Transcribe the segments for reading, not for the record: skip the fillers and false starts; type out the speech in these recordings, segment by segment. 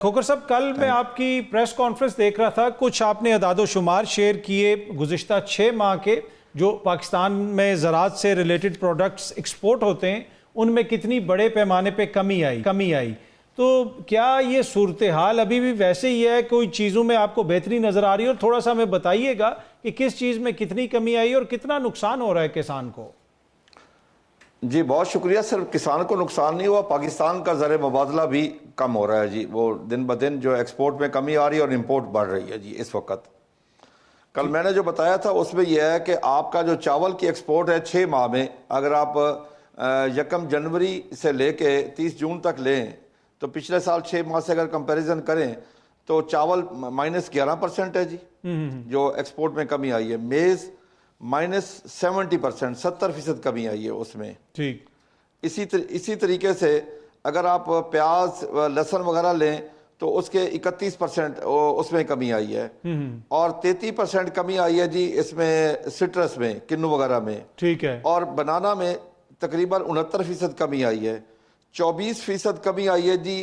खोकर साहब, कल मैं आपकी प्रेस कॉन्फ्रेंस देख रहा था, कुछ आपने अदाद शुमार शेयर किए गुज़िश्ता 6 माह के, जो पाकिस्तान में ज़राअत से रिलेटेड प्रोडक्ट्स एक्सपोर्ट होते हैं उनमें कितनी बड़े पैमाने पे कमी आई। तो क्या ये सूरत हाल अभी भी वैसे ही है? कोई चीज़ों में आपको बेहतरी नज़र आ रही है? और थोड़ा सा हमें बताइएगा कि किस चीज़ में कितनी कमी आई और कितना नुकसान हो रहा है किसान को। जी बहुत शुक्रिया। सिर्फ किसान को नुकसान नहीं हुआ, पाकिस्तान का ज़र मुबादला भी कम हो रहा है जी। वो दिन ब दिन जो एक्सपोर्ट में कमी आ रही है और इंपोर्ट बढ़ रही है जी इस वक्त। कल मैंने जो बताया था उसमें यह है कि आपका जो चावल की एक्सपोर्ट है 6 माह में, अगर आप 1 जनवरी से लेके 30 जून तक लें तो पिछले साल 6 माह से अगर कंपैरिजन करें तो चावल -11% है जी जो एक्सपोर्ट में कमी आई है। मेज़ -70%, 70% कमी आई है उसमें। ठीक इसी तरीके से अगर आप प्याज लहसुन वगैरह लें तो उसके 31% उसमें कमी आई है और 33% कमी आई है जी इसमें सिट्रस में, किन्नू वगैरह में। ठीक है। और बनाना में तकरीबन 69% कमी आई है। 24% कमी आई है जी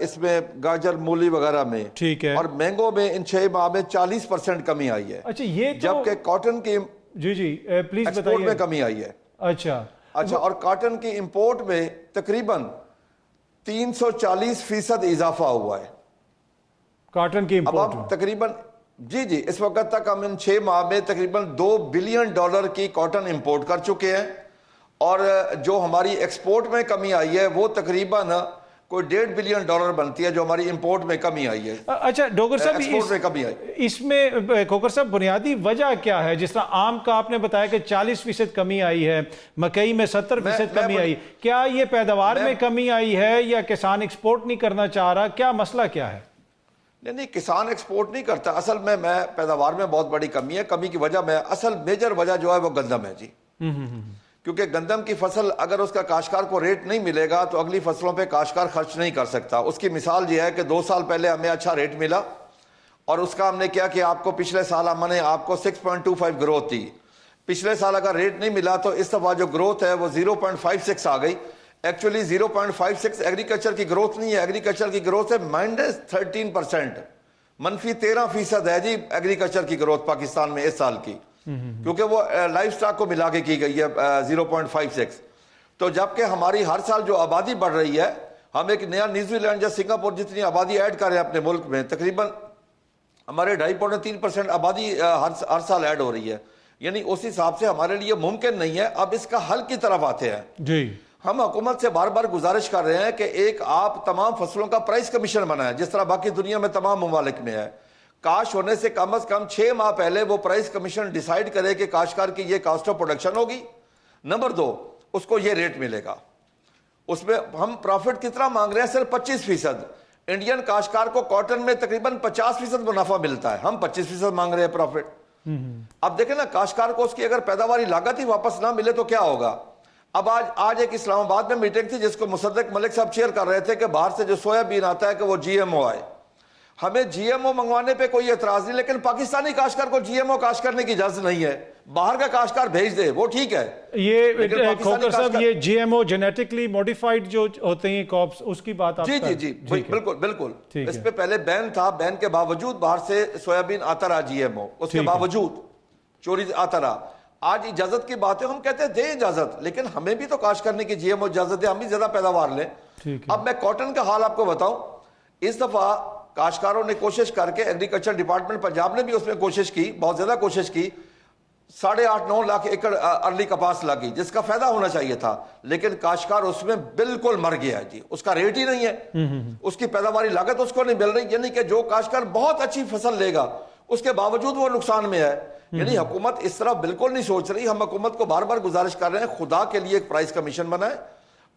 इसमें गाजर मूली वगैरह में। ठीक है। और मैंगो में इन 6 माह में 40% कमी आई है। अच्छा, ये तो जबकि कॉटन की जी प्लीज एक्सपोर्ट बताइए। में कमी आई है। अच्छा, और कॉटन की इंपोर्ट में तकरीबन 340% इजाफा हुआ है कॉटन की अब इंपोर्ट हम तकरीबन जी इस वक्त तक हम इन 6 माह में तकरीबन $2 बिलियन की कॉटन इंपोर्ट कर चुके हैं। और जो हमारी एक्सपोर्ट में कमी आई है वो तकरीबन कोई $1.5 बिलियन बनती है जो हमारी इंपोर्ट में कमी आई है। अच्छा डॉक्टर साहब, एक्सपोर्ट में कमी आई इसमें खोकर साहब बुनियादी वजह क्या है? जिस तरह आम का आपने बताया कि 40% कमी आई है, मकई में 70% कमी आई, क्या ये पैदावार में कमी आई है या किसान एक्सपोर्ट नहीं करना चाह रहा? क्या मसला क्या है? नहीं, किसान एक्सपोर्ट नहीं करता। असल में पैदावार में बहुत बड़ी कमी है। कमी की वजह में असल मेजर वजह जो है वो गंदम है जी। क्योंकि गंदम की फसल अगर उसका काश्तकार को रेट नहीं मिलेगा तो अगली फसलों पे काश्तकार खर्च नहीं कर सकता। उसकी मिसाल ये है कि 2 साल पहले हमें अच्छा रेट मिला और उसका हमने क्या कि आपको पिछले साल हमने आपको 6.25 ग्रोथ दी। पिछले साल अगर रेट नहीं मिला तो इस दफा जो ग्रोथ है वो 0.56 आ गई। एक्चुअली 0.56 एग्रीकल्चर की ग्रोथ नहीं है, एग्रीकल्चर की ग्रोथ है -13%, -13% है जी एग्रीकल्चर की ग्रोथ पाकिस्तान में इस साल की, क्योंकि वो लाइफ स्टॉक को मिला के की गई है 0.56। तो जबकि हमारी हर साल जो आबादी बढ़ रही है, हम एक नया न्यूजीलैंड या सिंगापुर जितनी आबादी ऐड कर रहे हैं अपने मुल्क में, तकरीबन हमारे 2.5-3% आबादी हर साल ऐड हो रही है। यानी उस हिसाब से हमारे लिए मुमकिन नहीं है। अब इसका हल की तरफ आते हैं जी। हम हुकूमत से बार बार गुजारिश कर रहे हैं कि एक आप तमाम फसलों का प्राइस कमीशन बनाएं जिस तरह बाकी दुनिया में तमाम ममालिक में है। काश होने से कम 6 माह पहले वो प्राइस कमीशन डिसाइड करे कि काश्तकार की ये कॉस्ट ऑफ प्रोडक्शन होगी। नंबर 2, उसको ये रेट मिलेगा। उसमें हम प्रॉफिट कितना मांग रहे हैं? सिर्फ 25%। इंडियन काश्तकार को कॉटन में तकरीबन 50% मुनाफा मिलता है, हम 25% मांग रहे हैं प्रॉफिट। अब देखें ना, काश्तकार को उसकी अगर पैदावारी लागत ही वापस ना मिले तो क्या होगा? अब आज एक इस्लामाबाद में मीटिंग थी जिसको मुसद्दक मलिक साहब चेयर कर रहे थे कि बाहर से जो सोयाबीन आता है कि वो GMO आए। हमें GMO मंगवाने पे कोई एतराज नहीं, लेकिन पाकिस्तानी काश्तकार को GMO काश्त करने की इजाजत नहीं है। बाहर का काश्तकार भेज दे वो ठीक है। ये खोकर साहब, ये GMO जेनेटिकली मॉडिफाइड जो होते हैं क्रॉप्स, उसकी बात आप जी बिल्कुल इस पे पहले बैन था। बैन के बावजूद बाहर से सोयाबीन आता रहा GMO, उसके बावजूद चोरी आता रहा। आज इजाजत की बात है, हम कहते हैं दे इजाजत, लेकिन हमें भी तो काश्त करने की GMO इजाजत दे, हम भी ज्यादा पैदावार लें। अब मैं कॉटन का हाल आपको बताऊं, इस दफा काश्तकारों ने कोशिश करके, एग्रीकल्चर डिपार्टमेंट पंजाब ने भी उसमें कोशिश की, बहुत ज्यादा कोशिश की। 8.5-9 लाख एकड़ अर्ली कपास लगी जिसका फायदा होना चाहिए था, लेकिन काश्तकार उसमें बिल्कुल मर गया है जी। उसका रेट ही नहीं है, उसकी पैदावारी लागत उसको नहीं मिल रही। यानी कि जो काश्तकार बहुत अच्छी फसल लेगा उसके बावजूद वो नुकसान में है। यानी हुकूमत इस तरह बिल्कुल नहीं सोच रही। हम हुकूमत को बार बार गुजारिश कर रहे हैं, खुदा के लिए एक प्राइस कमीशन बनाए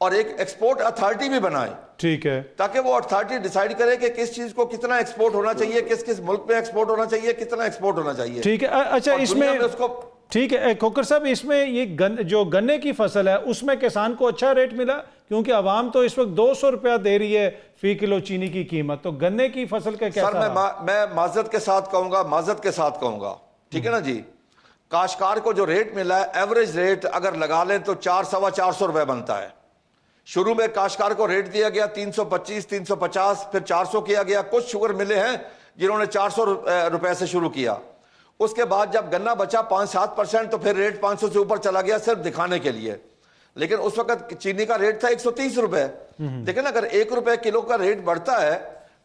और एक एक्सपोर्ट अथॉरिटी भी बनाए। ठीक है, ताकि वो अथॉरिटी डिसाइड करे कि किस चीज को कितना एक्सपोर्ट होना चाहिए, किस किस मुल्क में एक्सपोर्ट होना चाहिए, कितना एक्सपोर्ट होना चाहिए। ठीक है। अच्छा, इसमें उसको ठीक है खोकर साहब, इसमें ये जो गन्ने की फसल है उसमें किसान को अच्छा रेट मिला? क्योंकि आवाम तो इस वक्त 200 रुपया दे रही है फी किलो चीनी की कीमत, तो गन्ने की फसल का क्या? सर मैं माजरत के साथ कहूंगा, ठीक है ना जी। काश्तकार को जो रेट मिला है, एवरेज रेट अगर लगा लें तो 400-425 रुपए बनता है। शुरू में काश्तकार को रेट दिया गया 325, 350, फिर 400 किया गया। कुछ शुगर मिले हैं जिन्होंने 400 रुपए से शुरू किया। उसके बाद जब गन्ना बचा 5-7% तो फिर रेट 500 से ऊपर चला गया सिर्फ दिखाने के लिए। लेकिन उस वक्त चीनी का रेट था 130 रुपए। देखिए ना, अगर 1 रुपए किलो का रेट बढ़ता है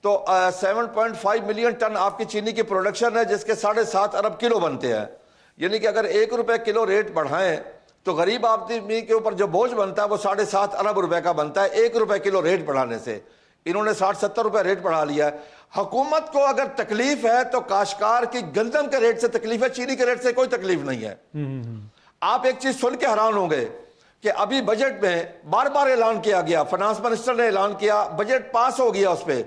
तो 7.5 मिलियन टन आपकी चीनी की प्रोडक्शन है, जिसके 7.5 अरब किलो बनते हैं। यानी कि अगर 1 रुपए किलो रेट बढ़ाएं तो गरीब आदमी के ऊपर जो बोझ बनता है वो 7.5 अरब रुपए का बनता है 1 रुपए किलो रेट बढ़ाने से। इन्होंने 60-70 रुपए रेट बढ़ा लिया है। हुकूमत को अगर तकलीफ है तो काश्तकार की गंदम के रेट से तकलीफ है, चीनी के रेट से कोई तकलीफ नहीं है। आप एक चीज सुन के हैरान होंगे कि अभी बजट में बार बार ऐलान किया गया, फाइनेंस मिनिस्टर ने ऐलान किया, बजट पास हो गया उस पर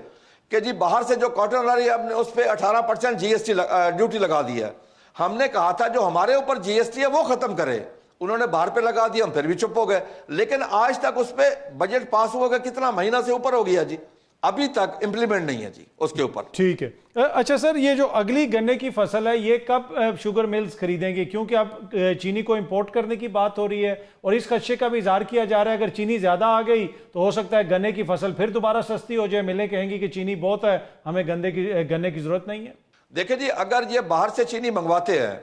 कि जी बाहर से जो कॉटन आ रही है हमने उस पर 18% जीएसटी ड्यूटी लगा दी है। हमने कहा था जो हमारे ऊपर जीएसटी है वो खत्म करे, उन्होंने बाहर पे लगा दिया, हम फिर भी चुप हो गए। लेकिन आज तक उस पर बजट पास हो गया, कितना महीना से ऊपर हो गया जी, अभी तक इंप्लीमेंट नहीं है जी उसके ऊपर। ठीक है। अच्छा सर, ये जो अगली गन्ने की फसल है ये कब शुगर मिल्स खरीदेंगे? क्योंकि अब चीनी को इंपोर्ट करने की बात हो रही है और इस खदशे का भी इजहार किया जा रहा है अगर चीनी ज्यादा आ गई तो हो सकता है गन्ने की फसल फिर दोबारा सस्ती हो जाए, मिलें कहेंगी कि चीनी बहुत है, हमें गन्ने की जरूरत नहीं है। देखिए जी, अगर ये बाहर से चीनी मंगवाते हैं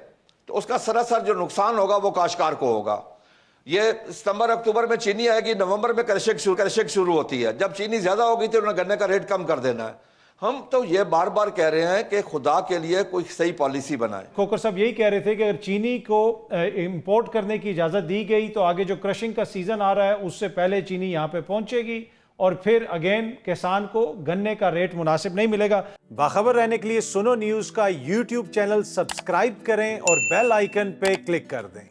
तो उसका सरासर जो नुकसान होगा वो काश्तकार को होगा। ये सितंबर अक्टूबर में चीनी आएगी, नवंबर में क्रशिंग शुरू होती है। जब चीनी ज्यादा होगी तो उन्हें गन्ने का रेट कम कर देना है। हम तो ये बार बार कह रहे हैं कि खुदा के लिए कोई सही पॉलिसी बनाए। खोकर साहब यही कह रहे थे कि अगर चीनी को इंपोर्ट करने की इजाजत दी गई तो आगे जो क्रशिंग का सीजन आ रहा है उससे पहले चीनी यहाँ पे पहुंचेगी और फिर अगेन किसान को गन्ने का रेट मुनासिब नहीं मिलेगा। बाखबर रहने के लिए सुनो न्यूज का यूट्यूब चैनल सब्सक्राइब करें और बेल आइकन पे क्लिक कर दें।